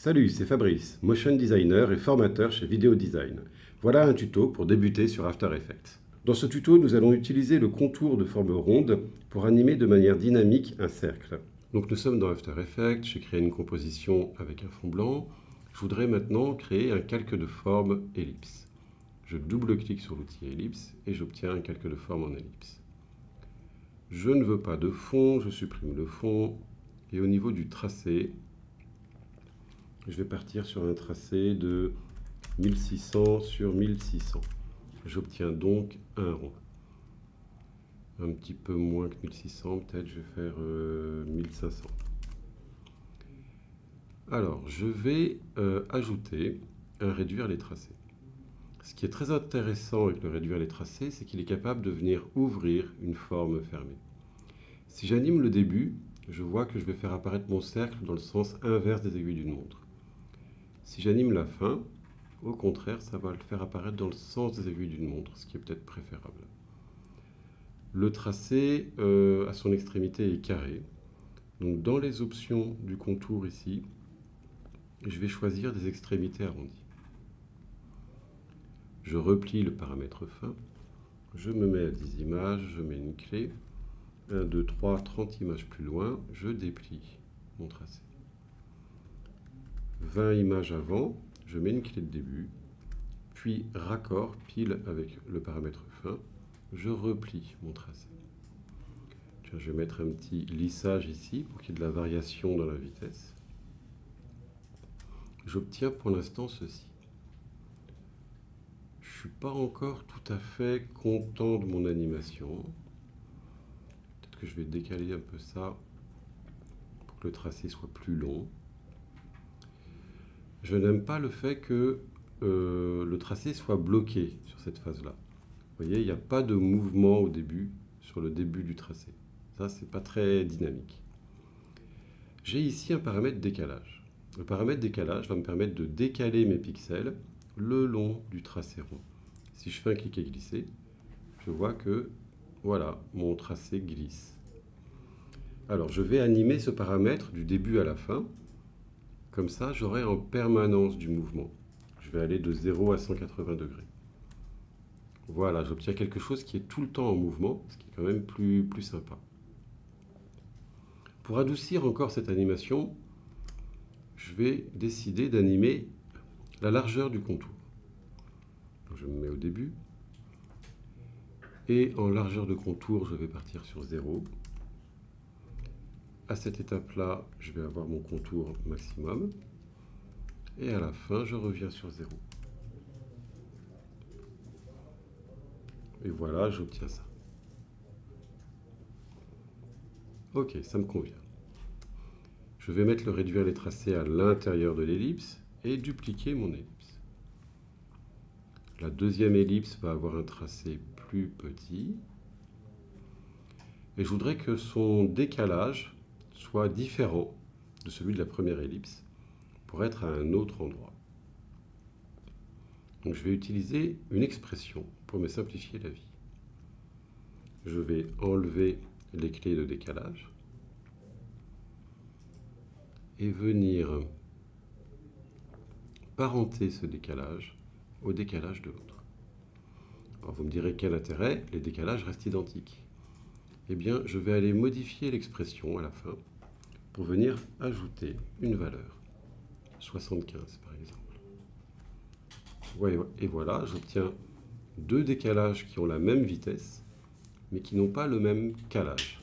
Salut, c'est Fabrice, motion designer et formateur chez Vidéo Design. Voilà un tuto pour débuter sur After Effects. Dans ce tuto, nous allons utiliser le contour de forme ronde pour animer de manière dynamique un cercle. Donc nous sommes dans After Effects, j'ai créé une composition avec un fond blanc. Je voudrais maintenant créer un calque de forme ellipse. Je double-clique sur l'outil ellipse et j'obtiens un calque de forme en ellipse. Je ne veux pas de fond, je supprime le fond. Et au niveau du tracé, je vais partir sur un tracé de 1600 sur 1600. J'obtiens donc un rond. Un petit peu moins que 1600, peut-être je vais faire 1500. Alors, je vais ajouter un réduire les tracés. Ce qui est très intéressant avec le réduire les tracés, c'est qu'il est capable de venir ouvrir une forme fermée. Si j'anime le début, je vois que je vais faire apparaître mon cercle dans le sens inverse des aiguilles d'une montre. Si j'anime la fin, au contraire, ça va le faire apparaître dans le sens des aiguilles d'une montre, ce qui est peut-être préférable. Le tracé, à son extrémité, est carré. Donc dans les options du contour ici, je vais choisir des extrémités arrondies. Je replie le paramètre fin. Je me mets à 10 images, je mets une clé. 1, 2, 3, 30 images plus loin, je déplie mon tracé. 20 images avant, je mets une clé de début, puis raccord pile avec le paramètre fin, je replie mon tracé. Tiens, je vais mettre un petit lissage ici pour qu'il y ait de la variation dans la vitesse. J'obtiens pour l'instant ceci. Je ne suis pas encore tout à fait content de mon animation. Peut-être que je vais décaler un peu ça pour que le tracé soit plus long. Je n'aime pas le fait que le tracé soit bloqué sur cette phase-là. Vous voyez, il n'y a pas de mouvement au début, sur le début du tracé. Ça, c'est pas très dynamique. J'ai ici un paramètre décalage. Le paramètre décalage va me permettre de décaler mes pixels le long du tracé rond. Si je fais un clic et glisser, je vois que, voilà, mon tracé glisse. Alors, je vais animer ce paramètre du début à la fin. Comme ça, j'aurai en permanence du mouvement. Je vais aller de 0 à 180 degrés. Voilà, j'obtiens quelque chose qui est tout le temps en mouvement, ce qui est quand même plus sympa. Pour adoucir encore cette animation, je vais décider d'animer la largeur du contour. Donc je me mets au début. Et en largeur de contour, je vais partir sur 0. À cette étape-là, je vais avoir mon contour maximum. Et à la fin, je reviens sur 0. Et voilà, j'obtiens ça. Ok, ça me convient. Je vais mettre le réduire les tracés à l'intérieur de l'ellipse et dupliquer mon ellipse. La deuxième ellipse va avoir un tracé plus petit. Et je voudrais que son décalage soit différent de celui de la première ellipse pour être à un autre endroit. Donc je vais utiliser une expression pour me simplifier la vie. Je vais enlever les clés de décalage et venir parenter ce décalage au décalage de l'autre. Alors vous me direz quel intérêt, les décalages restent identiques. Eh bien, je vais aller modifier l'expression à la fin pour venir ajouter une valeur, 75 par exemple. Et voilà, j'obtiens deux décalages qui ont la même vitesse, mais qui n'ont pas le même calage.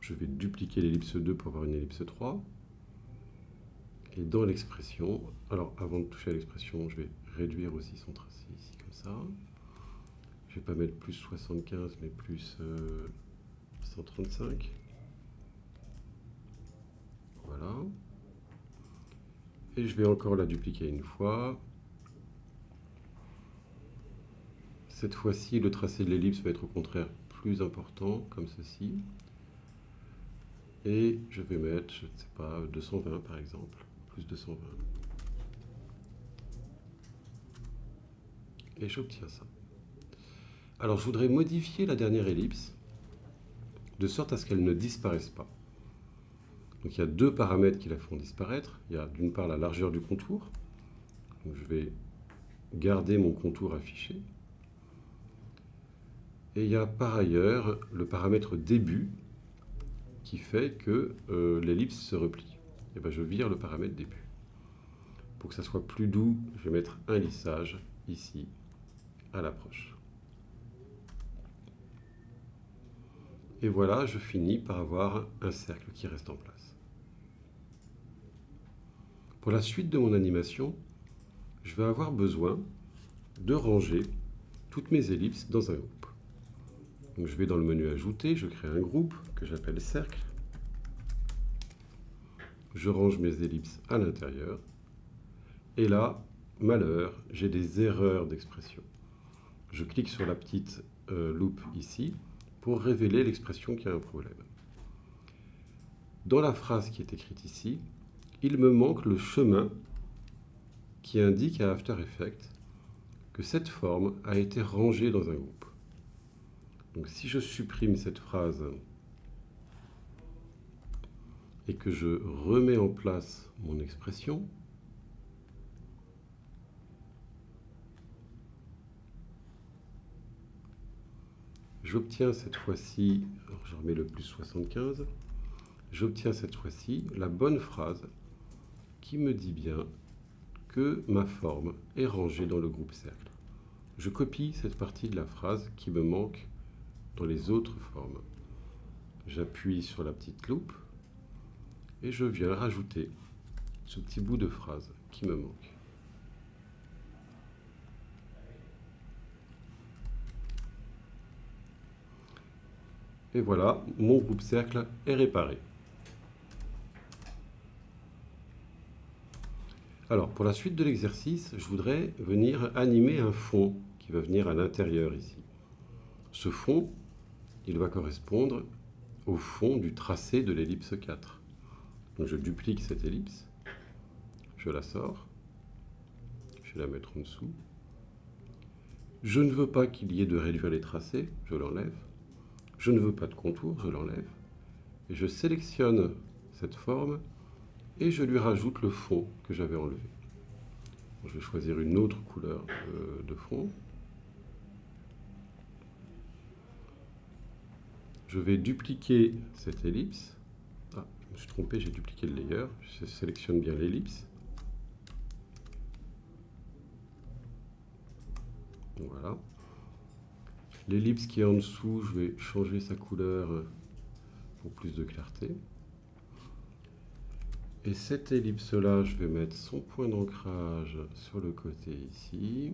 Je vais dupliquer l'ellipse 2 pour avoir une ellipse 3. Et dans l'expression, alors avant de toucher à l'expression, je vais réduire aussi son tracé ici comme ça. Je ne vais pas mettre plus 75, mais plus 135. Voilà. Et je vais encore la dupliquer une fois. Cette fois-ci, le tracé de l'ellipse va être au contraire plus important, comme ceci. Et je vais mettre, je ne sais pas, 220 par exemple, plus 220. Et j'obtiens ça. Alors je voudrais modifier la dernière ellipse de sorte à ce qu'elle ne disparaisse pas. Donc il y a deux paramètres qui la font disparaître. Il y a d'une part la largeur du contour. Donc je vais garder mon contour affiché. Et il y a par ailleurs le paramètre début qui fait que l'ellipse se replie. Et bien je vire le paramètre début. Pour que ça soit plus doux, je vais mettre un lissage ici à l'approche. Et voilà, je finis par avoir un cercle qui reste en place. Pour la suite de mon animation, je vais avoir besoin de ranger toutes mes ellipses dans un groupe. Donc je vais dans le menu Ajouter, je crée un groupe que j'appelle Cercle. Je range mes ellipses à l'intérieur. Et là, malheur, j'ai des erreurs d'expression. Je clique sur la petite loupe ici pour révéler l'expression qui a un problème. Dans la phrase qui est écrite ici, il me manque le chemin qui indique à After Effects que cette forme a été rangée dans un groupe. Donc si je supprime cette phrase et que je remets en place mon expression, j'obtiens cette fois-ci, je remets le plus 75, j'obtiens cette fois-ci la bonne phrase qui me dit bien que ma forme est rangée dans le groupe cercle. Je copie cette partie de la phrase qui me manque dans les autres formes. J'appuie sur la petite loupe et je viens rajouter ce petit bout de phrase qui me manque. Et voilà, mon groupe cercle est réparé. Alors, pour la suite de l'exercice, je voudrais venir animer un fond qui va venir à l'intérieur ici. Ce fond, il va correspondre au fond du tracé de l'ellipse 4. Donc je duplique cette ellipse, je la sors, je vais la mettre en dessous. Je ne veux pas qu'il y ait de réduire les tracés, je l'enlève. Je ne veux pas de contour, je l'enlève. Et je sélectionne cette forme et je lui rajoute le fond que j'avais enlevé. Je vais choisir une autre couleur de fond. Je vais dupliquer cette ellipse. Ah, je me suis trompé, j'ai dupliqué le layer. Je sélectionne bien l'ellipse. Voilà. L'ellipse qui est en dessous, je vais changer sa couleur pour plus de clarté. Et cette ellipse-là, je vais mettre son point d'ancrage sur le côté ici.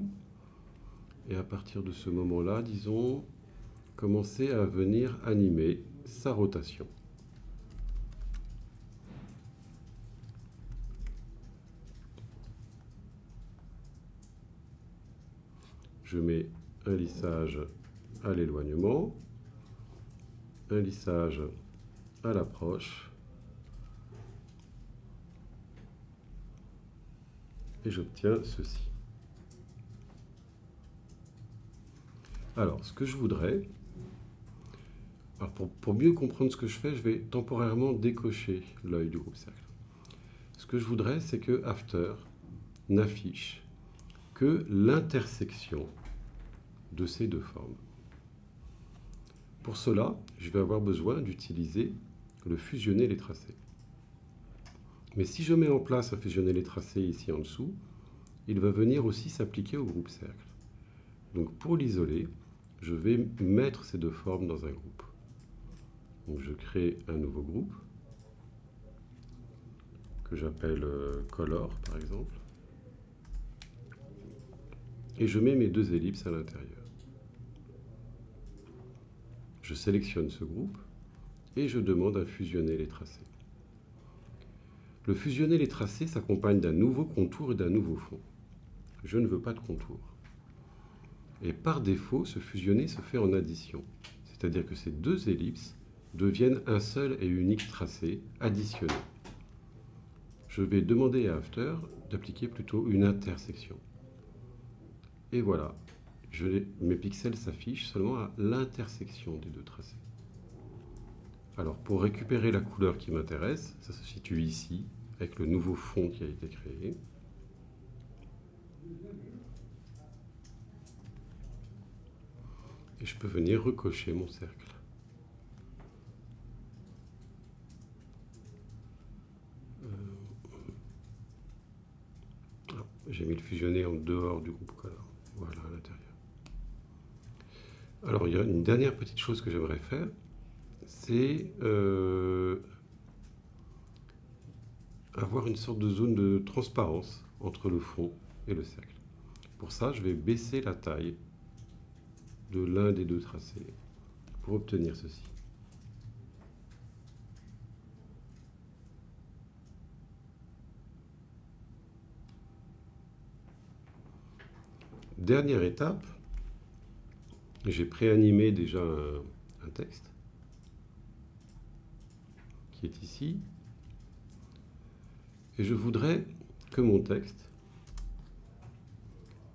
Et à partir de ce moment-là, disons, commencer à venir animer sa rotation. Je mets un lissage à l'éloignement, un lissage à l'approche, et j'obtiens ceci. Alors, ce que je voudrais, pour mieux comprendre ce que je fais, je vais temporairement décocher l'œil du groupe cercle. Ce que je voudrais, c'est que After n'affiche que l'intersection de ces deux formes. Pour cela, je vais avoir besoin d'utiliser le fusionner les tracés. Mais si je mets en place un fusionner les tracés ici en dessous, il va venir aussi s'appliquer au groupe cercle. Donc pour l'isoler, je vais mettre ces deux formes dans un groupe. Donc je crée un nouveau groupe que j'appelle Color par exemple. Et je mets mes deux ellipses à l'intérieur. Je sélectionne ce groupe et je demande à fusionner les tracés. Le fusionner les tracés s'accompagne d'un nouveau contour et d'un nouveau fond. Je ne veux pas de contour. Et par défaut, ce fusionner se fait en addition. C'est-à-dire que ces deux ellipses deviennent un seul et unique tracé additionné. Je vais demander à After d'appliquer plutôt une intersection. Et voilà, mes pixels s'affichent seulement à l'intersection des deux tracés. Alors pour récupérer la couleur qui m'intéresse, ça se situe ici, avec le nouveau fond qui a été créé. Et je peux venir recocher mon cercle. J'ai mis le fusionné en dehors du groupe color. Voilà, à l'intérieur. Alors, il y a une dernière petite chose que j'aimerais faire, c'est avoir une sorte de zone de transparence entre le fond et le cercle. Pour ça, je vais baisser la taille de l'un des deux tracés pour obtenir ceci. Dernière étape, j'ai préanimé déjà un texte qui est ici. Et je voudrais que mon texte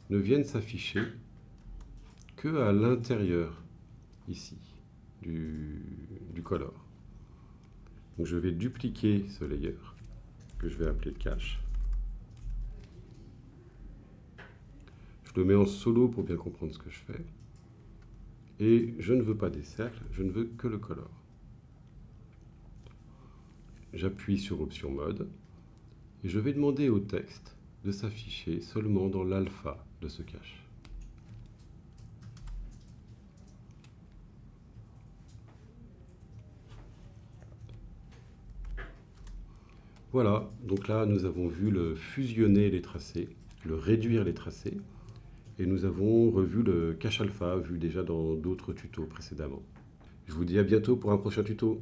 ne vienne s'afficher que à l'intérieur, ici, du color. Donc je vais dupliquer ce layer, que je vais appeler cache. Je le mets en solo pour bien comprendre ce que je fais. Et je ne veux pas des cercles, je ne veux que le color. J'appuie sur Option Mode. Et je vais demander au texte de s'afficher seulement dans l'alpha de ce cache. Voilà, donc là nous avons vu le fusionner les tracés, le réduire les tracés, et nous avons revu le cache alpha, vu déjà dans d'autres tutos précédemment. Je vous dis à bientôt pour un prochain tuto.